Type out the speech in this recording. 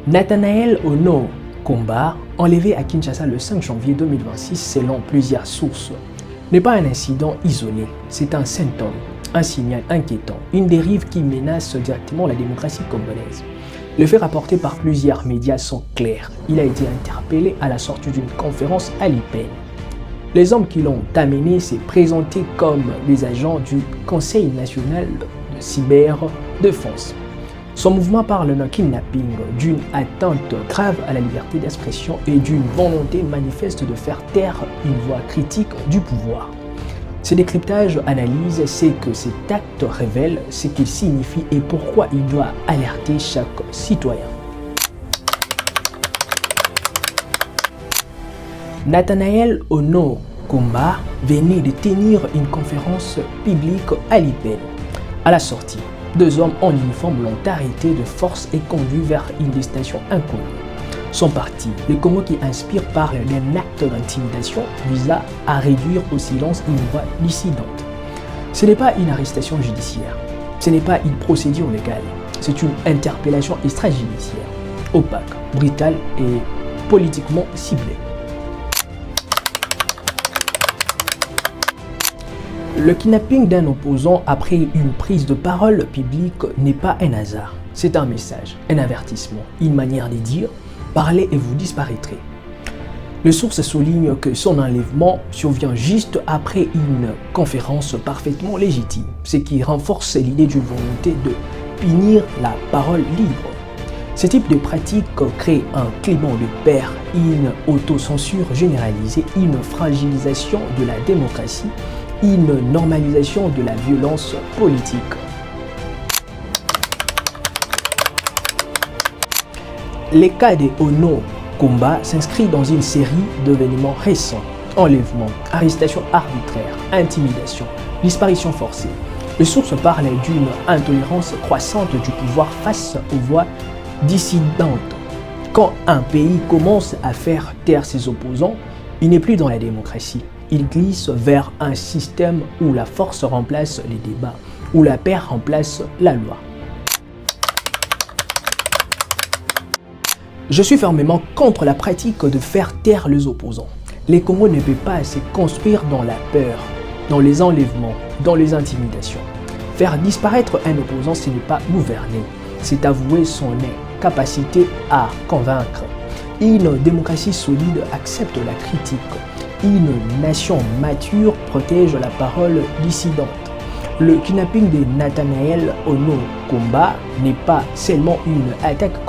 Nathanaël Ono Komba, enlevé à Kinshasa le 5 janvier 2026 selon plusieurs sources, n'est pas un incident isolé, c'est un symptôme, un signal inquiétant, une dérive qui menace directement la démocratie congolaise. Les faits rapportés par plusieurs médias sont clairs. Il a été interpellé à la sortie d'une conférence à l'IPEN. Les hommes qui l'ont amené s'est présenté comme des agents du Conseil national de cyberdéfense. Son mouvement parle d'un kidnapping, d'une atteinte grave à la liberté d'expression et d'une volonté manifeste de faire taire une voix critique du pouvoir. Ce décryptage analyse ce que cet acte révèle, ce qu'il signifie et pourquoi il doit alerter chaque citoyen. Nathanaël Ono Komba venait de tenir une conférence publique à l'IPEN. À la sortie, 2 hommes en uniforme l'ont arrêté de force et conduit vers une destination inconnue. Son parti, le Congo qui inspire, parle d'un acte d'intimidation visant à réduire au silence une voix dissidente. Ce n'est pas une arrestation judiciaire, ce n'est pas une procédure légale, c'est une interpellation extrajudiciaire, opaque, brutale et politiquement ciblée. Le kidnapping d'un opposant après une prise de parole publique n'est pas un hasard. C'est un message, un avertissement, une manière de dire « parlez et vous disparaîtrez ». Les sources soulignent que son enlèvement survient juste après une conférence parfaitement légitime, ce qui renforce l'idée d'une volonté de punir la parole libre. Ce type de pratique crée un climat de peur, une autocensure généralisée, une fragilisation de la démocratie, une normalisation de la violence politique. Les cas de Ono Komba s'inscrit dans une série d'événements récents: enlèvement, arrestation arbitraire, intimidation, disparition forcée. Les sources parlent d'une intolérance croissante du pouvoir face aux voix dissidentes. Quand un pays commence à faire taire ses opposants, il n'est plus dans la démocratie. Il glisse vers un système où la force remplace les débats, où la paix remplace la loi. Je suis fermement contre la pratique de faire taire les opposants. Les Congos ne peuvent pas se construire dans la peur, dans les enlèvements, dans les intimidations. Faire disparaître un opposant, ce n'est pas gouverner, c'est avouer son incapacité à convaincre. Une démocratie solide accepte la critique. Une nation mature protège la parole dissidente. Le kidnapping de Nathanaël Ono Komba n'est pas seulement une attaque